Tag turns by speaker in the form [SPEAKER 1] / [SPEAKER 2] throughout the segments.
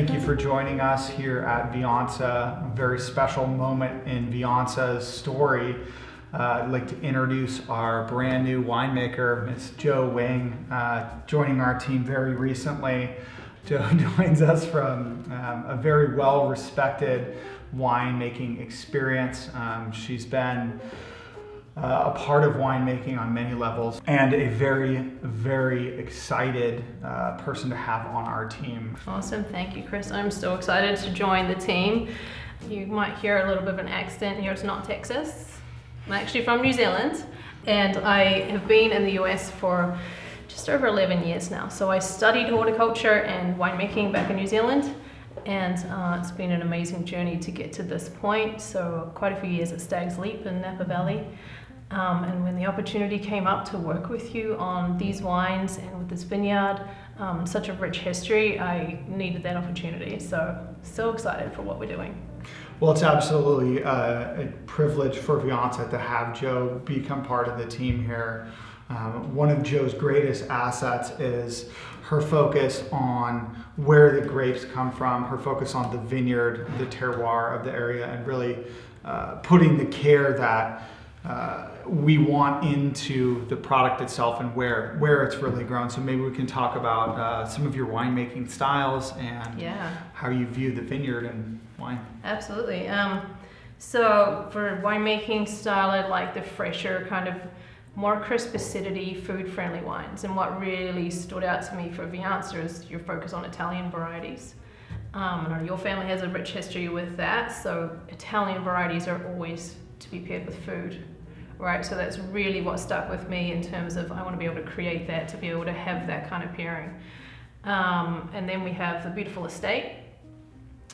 [SPEAKER 1] Thank you for joining us here at Viansa, a very special moment in Viansa's story. I'd like to introduce our brand new winemaker, Miss Joanne, joining our team very recently. Jo joins us from a very well-respected winemaking experience. She's been a part of winemaking on many levels and a very, very excited person to have on our team.
[SPEAKER 2] Awesome, thank you, Chris. I'm so excited to join the team. You might hear a little bit of an accent here. It's not Texas. I'm actually from New Zealand, and I have been in the US for just over 11 years now. So I studied horticulture and winemaking back in New Zealand, and it's been an amazing journey to get to this point. So quite a few years at Stags Leap in Napa Valley. And when the opportunity came up to work with you on these wines and with this vineyard, such a rich history, I needed that opportunity. So excited for what we're doing.
[SPEAKER 1] Well, it's absolutely a privilege for Viansa to have Jo become part of the team here. One of Jo's greatest assets is her focus on where the grapes come from, her focus on the vineyard, the terroir of the area, and really putting the care that we want into the product itself and where it's really grown. So maybe we can talk about some of your winemaking styles and how you view the vineyard and wine.
[SPEAKER 2] Absolutely. So for winemaking style, I like the fresher, kind of more crisp acidity, food-friendly wines. And what really stood out to me for Viansa is your focus on Italian varieties. I know your family has a rich history with that, so Italian varieties are always to be paired with food, right? So that's really what stuck with me in terms of I want to be able to create that, to be able to have that kind of pairing. And then we have the beautiful estate.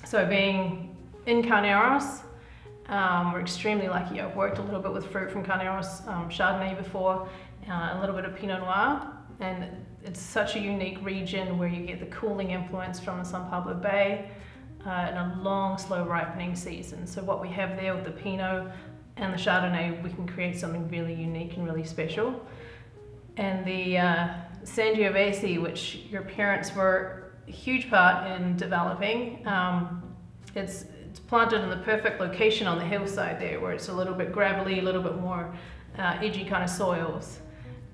[SPEAKER 2] So being in Carneros, we're extremely lucky. I've worked a little bit with fruit from Carneros, Chardonnay before, a little bit of Pinot Noir, and it's such a unique region where you get the cooling influence from the San Pablo Bay and a long, slow ripening season. So what we have there with the Pinot and the Chardonnay, we can create something really unique and really special. And the Sangiovese, which your parents were a huge part in developing, it's planted in the perfect location on the hillside there, where it's a little bit gravelly, a little bit more edgy kind of soils.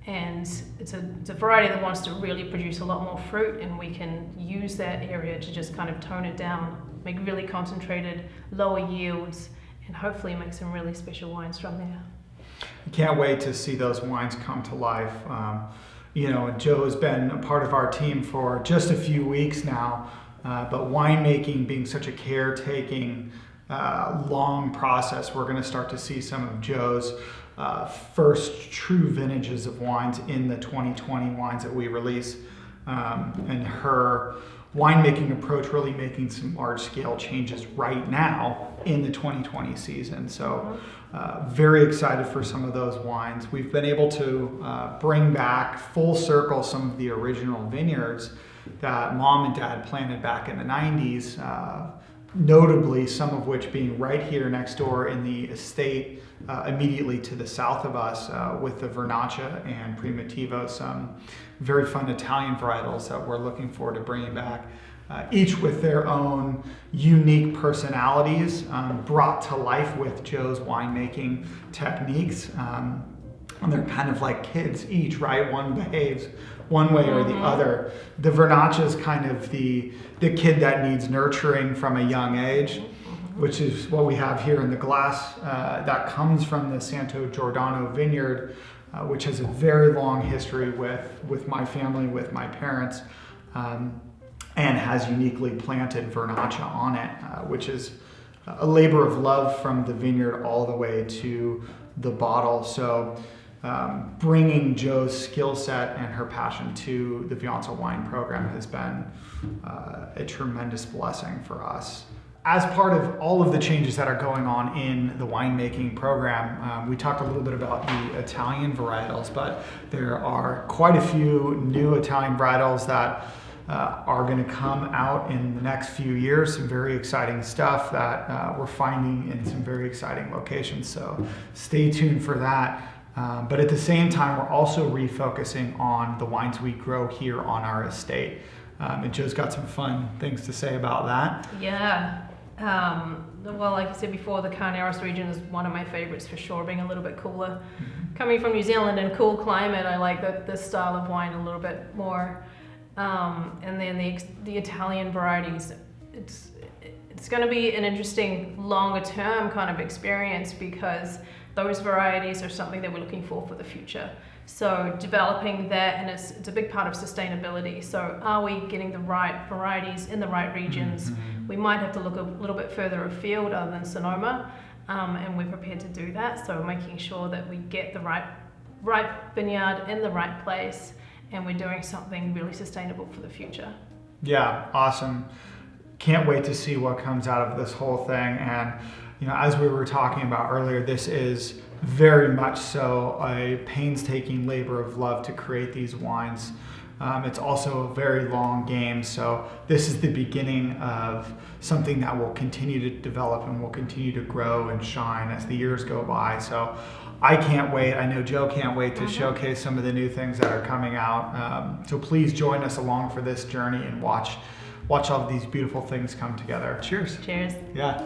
[SPEAKER 2] And it's a variety that wants to really produce a lot more fruit, and we can use that area to just kind of tone it down, make really concentrated, lower yields, and hopefully make some really special wines from there.
[SPEAKER 1] I can't wait to see those wines come to life. You know, Jo's been a part of our team for just a few weeks now, but winemaking being such a caretaking, long process, we're going to start to see some of Jo's first true vintages of wines in the 2020 wines that we release, and her winemaking approach really making some large-scale changes right now in the 2020 season. So very excited for some of those wines. We've been able to bring back full circle some of the original vineyards that Mom and Dad planted back in the 90s, notably some of which being right here next door in the estate immediately to the south of us with the Vernaccia and Primitivo, some very fun Italian varietals that we're looking forward to bringing back, each with their own unique personalities, brought to life with Jo's winemaking techniques. And they're kind of like kids each, right? One behaves one way or the other. The Vernaccia is kind of the kid that needs nurturing from a young age, which is what we have here in the glass. That comes from the Santo Giordano vineyard, which has a very long history with my family, with my parents, and has uniquely planted Vernaccia on it, which is a labor of love from the vineyard all the way to the bottle. So bringing Jo's skill set and her passion to the Viansa wine program has been a tremendous blessing for us. As part of all of the changes that are going on in the winemaking program, we talked a little bit about the Italian varietals, but there are quite a few new Italian varietals that are going to come out in the next few years. Some very exciting stuff that we're finding in some very exciting locations. So stay tuned for that. But at the same time, we're also refocusing on the wines we grow here on our estate. And Joe's got some fun things to say about that.
[SPEAKER 2] Yeah. Well, like I said before, the Carneros region is one of my favorites for sure, being a little bit cooler. Coming from New Zealand and cool climate, I like this style of wine a little bit more. And then the Italian varieties, it's going to be an interesting longer term kind of experience, because those varieties are something that we're looking for the future. So developing that, and it's a big part of sustainability. So are we getting the right varieties in the right regions? We might have to look a little bit further afield other than Sonoma, and we're prepared to do that. So making sure that we get the right vineyard in the right place, and we're doing something really sustainable for the future.
[SPEAKER 1] Yeah, awesome. Can't wait to see what comes out of this whole thing. And as we were talking about earlier, this is very much so a painstaking labor of love to create these wines. It's also a very long game, so this is the beginning of something that will continue to develop and will continue to grow and shine as the years go by. So I can't wait. I know Joe can't wait to showcase some of the new things that are coming out. So please join us along for this journey and watch all of these beautiful things come together. Cheers.
[SPEAKER 2] Cheers.
[SPEAKER 1] Yeah.